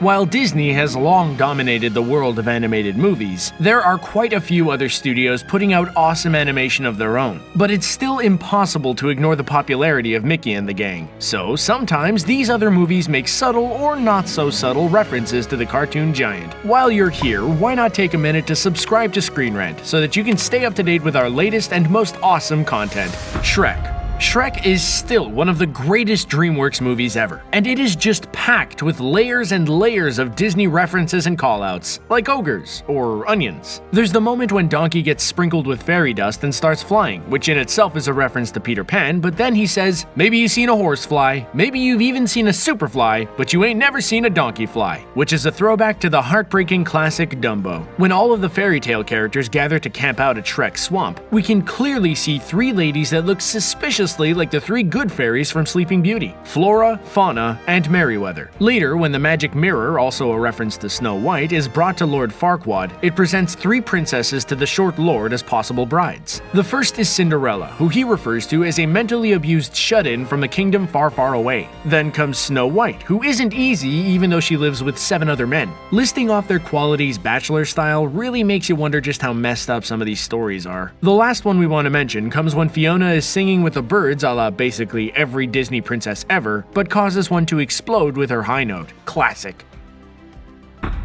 While Disney has long dominated the world of animated movies, there are quite a few other studios putting out awesome animation of their own. But it's still impossible to ignore the popularity of Mickey and the gang. So sometimes these other movies make subtle or not so subtle references to the cartoon giant. While you're here, why not take a minute to subscribe to ScreenRant so that you can stay up to date with our latest and most awesome content. Shrek. Shrek is still one of the greatest DreamWorks movies ever, and it is just packed with layers and layers of Disney references and callouts, like ogres or onions. There's the moment when Donkey gets sprinkled with fairy dust and starts flying, which in itself is a reference to Peter Pan, but then he says, maybe you've seen a horse fly, maybe you've even seen a superfly, but you ain't never seen a donkey fly, which is a throwback to the heartbreaking classic Dumbo. When all of the fairy tale characters gather to camp out at Shrek's swamp, we can clearly see three ladies that look suspiciously like the three good fairies from Sleeping Beauty: Flora, Fauna, and Merryweather. Later, when the magic mirror, also a reference to Snow White, is brought to Lord Farquaad, it presents three princesses to the short lord as possible brides. The first is Cinderella, who he refers to as a mentally abused shut-in from a kingdom far, far away. Then comes Snow White, who isn't easy even though she lives with 7 other men. Listing off their qualities bachelor style really makes you wonder just how messed up some of these stories are. The last one we want to mention comes when Fiona is singing with the birds a la basically every Disney princess ever, but causes one to explode with her high note. Classic.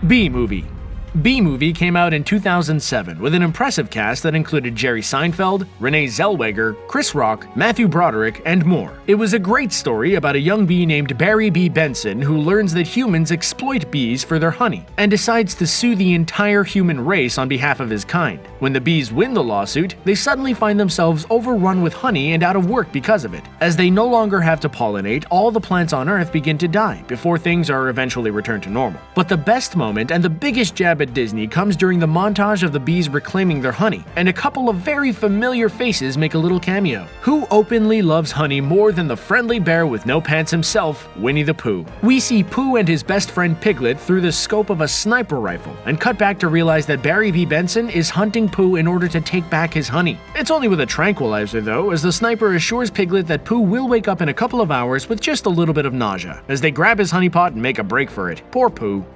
B-Movie. B-Movie came out in 2007 with an impressive cast that included Jerry Seinfeld, Renee Zellweger, Chris Rock, Matthew Broderick, and more. It was a great story about a young bee named Barry B. Benson who learns that humans exploit bees for their honey, and decides to sue the entire human race on behalf of his kind. When the bees win the lawsuit, they suddenly find themselves overrun with honey and out of work because of it. As they no longer have to pollinate, all the plants on Earth begin to die before things are eventually returned to normal. But the best moment and the biggest jab at Disney comes during the montage of the bees reclaiming their honey, and a couple of very familiar faces make a little cameo. Who openly loves honey more than the friendly bear with no pants himself, Winnie the Pooh? We see Pooh and his best friend Piglet through the scope of a sniper rifle, and cut back to realize that Barry B. Benson is hunting Pooh in order to take back his honey. It's only with a tranquilizer though, as the sniper assures Piglet that Pooh will wake up in a couple of hours with just a little bit of nausea, as they grab his honey pot and make a break for it. Poor Pooh.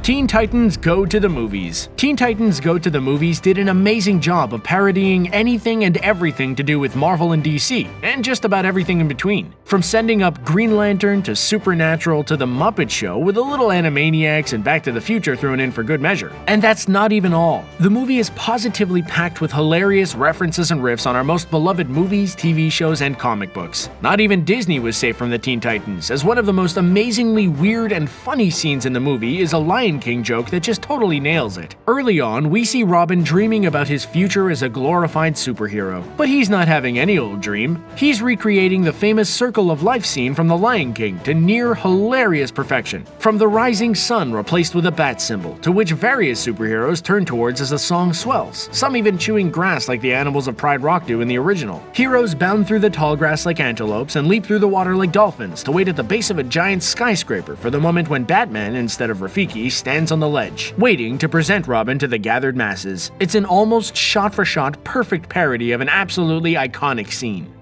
Teen Titans Go to the Movies. Teen Titans Go to the Movies did an amazing job of parodying anything and everything to do with Marvel and DC, and just about everything in between. From sending up Green Lantern to Supernatural to The Muppet Show, with a little Animaniacs and Back to the Future thrown in for good measure. And that's not even all. The movie is positively packed with hilarious references and riffs on our most beloved movies, TV shows, and comic books. Not even Disney was safe from the Teen Titans, as one of the most amazingly weird and funny scenes in the movie is a Lion King joke that just totally nails it. Early on, we see Robin dreaming about his future as a glorified superhero. But he's not having any old dream. He's recreating the famous Circle of Life scene from The Lion King to near hilarious perfection. From the rising sun replaced with a bat symbol, to which various superheroes turn towards as the song swells, some even chewing grass like the animals of Pride Rock do in the original. Heroes bound through the tall grass like antelopes and leap through the water like dolphins to wait at the base of a giant skyscraper for the moment when Batman, instead of Rafiki, stands on the ledge, waiting to present Robin to the gathered masses. It's an almost shot-for-shot perfect parody of an absolutely iconic scene.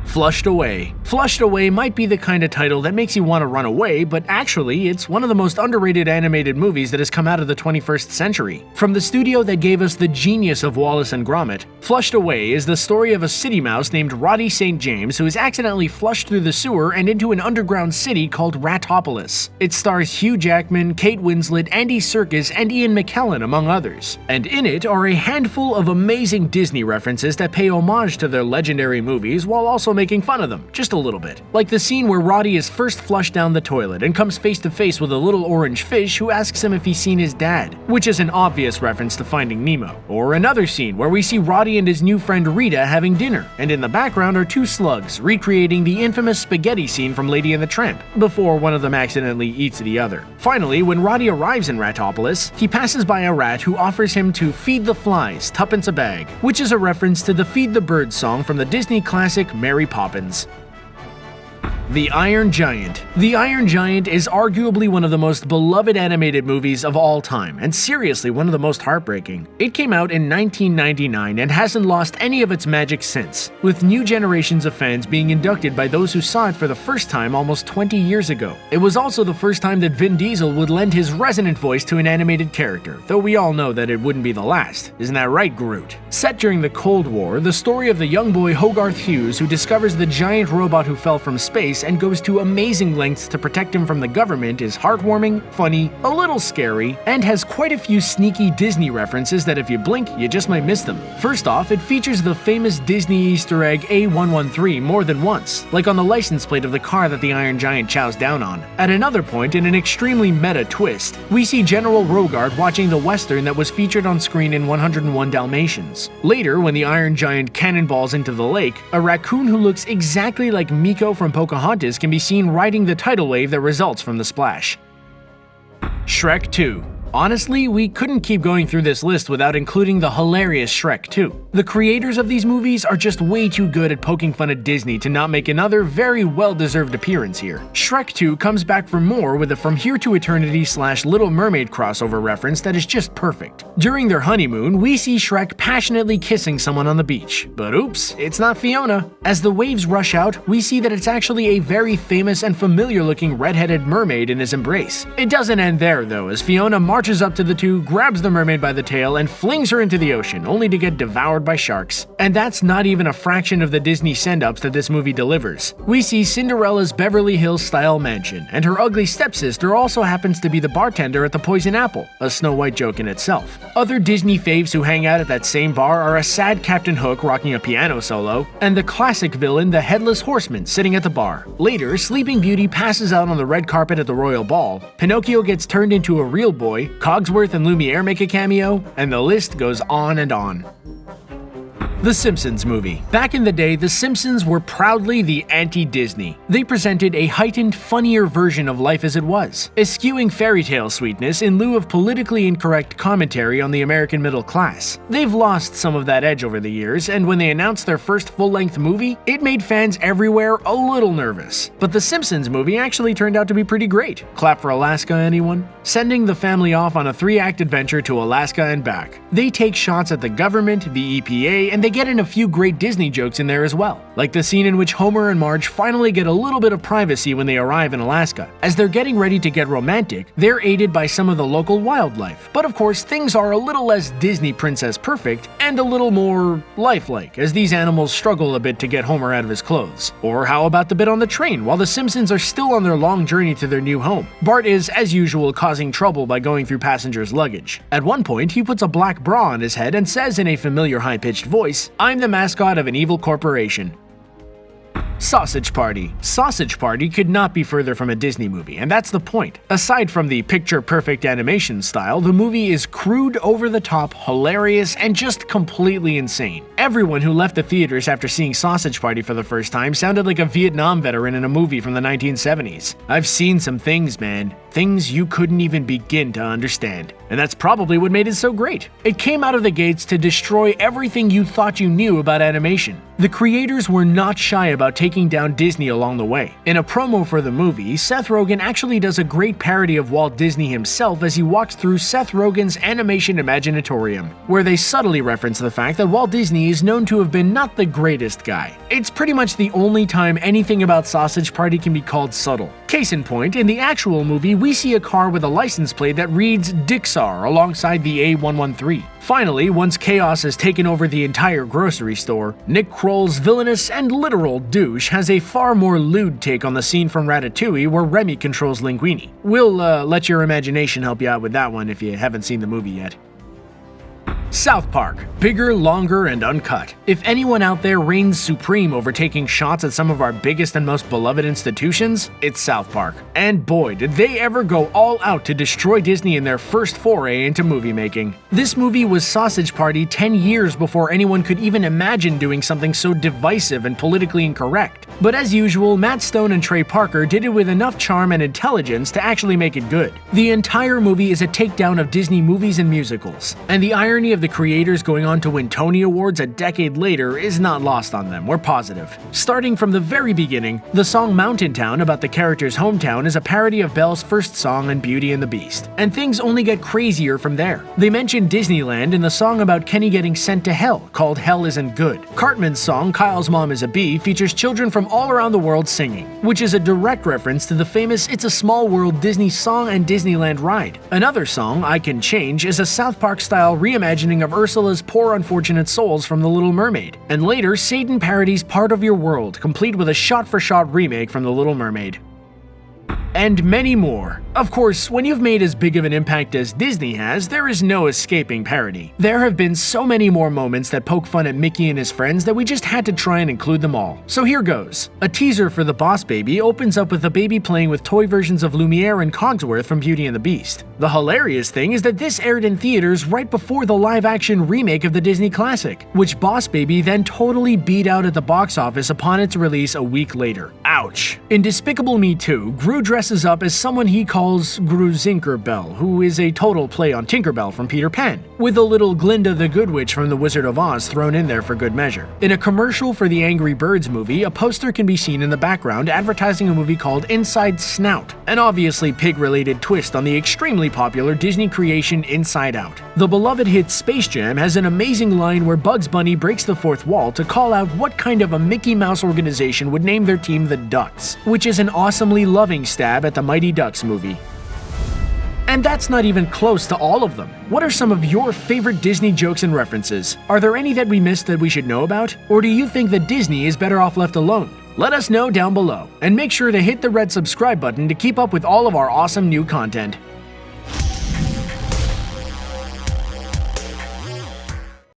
Flushed Away. Flushed Away might be the kind of title that makes you want to run away, but actually, it's one of the most underrated animated movies that has come out of the 21st century. From the studio that gave us the genius of Wallace and Gromit, Flushed Away is the story of a city mouse named Roddy St. James who is accidentally flushed through the sewer and into an underground city called Ratopolis. It stars Hugh Jackman, Kate Winslet, Andy Serkis, and Ian McKellen, among others. And in it are a handful of amazing Disney references that pay homage to their legendary movies while also making fun of them, just a little bit. Like the scene where Roddy is first flushed down the toilet and comes face to face with a little orange fish who asks him if he's seen his dad, which is an obvious reference to Finding Nemo. Or another scene where we see Roddy and his new friend Rita having dinner, and in the background are 2 slugs, recreating the infamous spaghetti scene from Lady and the Tramp, before one of them accidentally eats the other. Finally, when Roddy arrives in Ratopolis, he passes by a rat who offers him to feed the flies, 2pence a bag, which is a reference to the Feed the Birds song from the Disney classic Mary Poppins. The Iron Giant. The Iron Giant is arguably one of the most beloved animated movies of all time, and seriously one of the most heartbreaking. It came out in 1999 and hasn't lost any of its magic since, with new generations of fans being inducted by those who saw it for the first time almost 20 years ago. It was also the first time that Vin Diesel would lend his resonant voice to an animated character, though we all know that it wouldn't be the last. Isn't that right, Groot? Set during the Cold War, the story of the young boy Hogarth Hughes who discovers the giant robot who fell from space and goes to amazing lengths to protect him from the government is heartwarming, funny, a little scary, and has quite a few sneaky Disney references that if you blink, you just might miss them. First off, it features the famous Disney Easter egg A113 more than once, like on the license plate of the car that the Iron Giant chows down on. At another point, in an extremely meta twist, we see General Rogard watching the western that was featured on screen in 101 Dalmatians. Later, when the Iron Giant cannonballs into the lake, a raccoon who looks exactly like Miko from Pocahontas can be seen riding the tidal wave that results from the splash. Shrek II. Honestly, we couldn't keep going through this list without including the hilarious Shrek 2. The creators of these movies are just way too good at poking fun at Disney to not make another very well-deserved appearance here. Shrek 2 comes back for more with a From Here to Eternity / Little Mermaid crossover reference that is just perfect. During their honeymoon, we see Shrek passionately kissing someone on the beach. But oops, it's not Fiona. As the waves rush out, we see that it's actually a very famous and familiar-looking red-headed mermaid in his embrace. It doesn't end there though, as Fiona marches up to the two, grabs the mermaid by the tail, and flings her into the ocean, only to get devoured by sharks. And that's not even a fraction of the Disney send-ups that this movie delivers. We see Cinderella's Beverly Hills-style mansion, and her ugly stepsister also happens to be the bartender at the Poison Apple, a Snow White joke in itself. Other Disney faves who hang out at that same bar are a sad Captain Hook rocking a piano solo, and the classic villain, the Headless Horseman, sitting at the bar. Later, Sleeping Beauty passes out on the red carpet at the royal ball, Pinocchio gets turned into a real boy, Cogsworth and Lumiere make a cameo, and the list goes on and on. The Simpsons Movie. Back in the day, The Simpsons were proudly the anti-Disney. They presented a heightened, funnier version of life as it was, eschewing fairy tale sweetness in lieu of politically incorrect commentary on the American middle class. They've lost some of that edge over the years, and when they announced their first full-length movie, it made fans everywhere a little nervous. But The Simpsons Movie actually turned out to be pretty great. Clap for Alaska, anyone? Sending the family off on a 3-act adventure to Alaska and back. They take shots at the government, the EPA, and they get in a few great Disney jokes in there as well, like the scene in which Homer and Marge finally get a little bit of privacy when they arrive in Alaska. As they're getting ready to get romantic, they're aided by some of the local wildlife. But of course, things are a little less Disney princess perfect and a little more lifelike, as these animals struggle a bit to get Homer out of his clothes. Or how about the bit on the train while the Simpsons are still on their long journey to their new home? Bart is, as usual, causing trouble by going through passengers' luggage. At one point, he puts a black bra on his head and says in a familiar high-pitched voice, "I'm the mascot of an evil corporation." Sausage Party. Sausage Party could not be further from a Disney movie, and that's the point. Aside from the picture-perfect animation style, the movie is crude, over-the-top, hilarious, and just completely insane. Everyone who left the theaters after seeing Sausage Party for the first time sounded like a Vietnam veteran in a movie from the 1970s. I've seen some things, man. Things you couldn't even begin to understand. And that's probably what made it so great. It came out of the gates to destroy everything you thought you knew about animation. The creators were not shy about taking down Disney along the way. In a promo for the movie, Seth Rogen actually does a great parody of Walt Disney himself as he walks through Seth Rogen's Animation Imaginatorium, where they subtly reference the fact that Walt Disney is known to have been not the greatest guy. It's pretty much the only time anything about Sausage Party can be called subtle. Case in point, in the actual movie, we see a car with a license plate that reads Dixar alongside the A113. Finally, once chaos has taken over the entire grocery store, Nick Kroll's villainous and literal douche has a far more lewd take on the scene from Ratatouille where Remy controls Linguini. We'll let your imagination help you out with that one if you haven't seen the movie yet. South Park. Bigger, longer, and uncut. If anyone out there reigns supreme over taking shots at some of our biggest and most beloved institutions, it's South Park. And boy, did they ever go all out to destroy Disney in their first foray into movie making. This movie was Sausage Party 10 years before anyone could even imagine doing something so divisive and politically incorrect. But as usual, Matt Stone and Trey Parker did it with enough charm and intelligence to actually make it good. The entire movie is a takedown of Disney movies and musicals, and the irony of the the creators going on to win Tony Awards a decade later is not lost on them, we're positive. Starting from the very beginning, the song Mountain Town about the character's hometown is a parody of Belle's first song on Beauty and the Beast, and things only get crazier from there. They mention Disneyland in the song about Kenny getting sent to hell, called Hell Isn't Good. Cartman's song Kyle's Mom is a Bee features children from all around the world singing, which is a direct reference to the famous It's a Small World Disney song and Disneyland ride. Another song, I Can Change, is a South Park-style reimagining of Ursula's Poor Unfortunate Souls from The Little Mermaid. And later, Satan parodies Part of Your World, complete with a shot-for-shot remake from The Little Mermaid. And many more. Of course, when you've made as big of an impact as Disney has, there is no escaping parody. There have been so many more moments that poke fun at Mickey and his friends that we just had to try and include them all. So here goes. A teaser for The Boss Baby opens up with a baby playing with toy versions of Lumiere and Cogsworth from Beauty and the Beast. The hilarious thing is that this aired in theaters right before the live-action remake of the Disney classic, which Boss Baby then totally beat out at the box office upon its release a week later. Ouch. In Despicable Me 2, Gru dresses up as someone he calls Tinkerbell, who is a total play on Tinkerbell from Peter Pan, with a little Glinda the Good Witch from The Wizard of Oz thrown in there for good measure. In a commercial for the Angry Birds movie, a poster can be seen in the background advertising a movie called Inside Snout, an obviously pig-related twist on the extremely popular Disney creation Inside Out. The beloved hit Space Jam has an amazing line where Bugs Bunny breaks the fourth wall to call out what kind of a Mickey Mouse organization would name their team the Ducks, which is an awesomely loving stab at the Mighty Ducks movie. And that's not even close to all of them. What are some of your favorite Disney jokes and references? Are there any that we missed that we should know about? Or do you think that Disney is better off left alone? Let us know down below, and make sure to hit the red subscribe button to keep up with all of our awesome new content.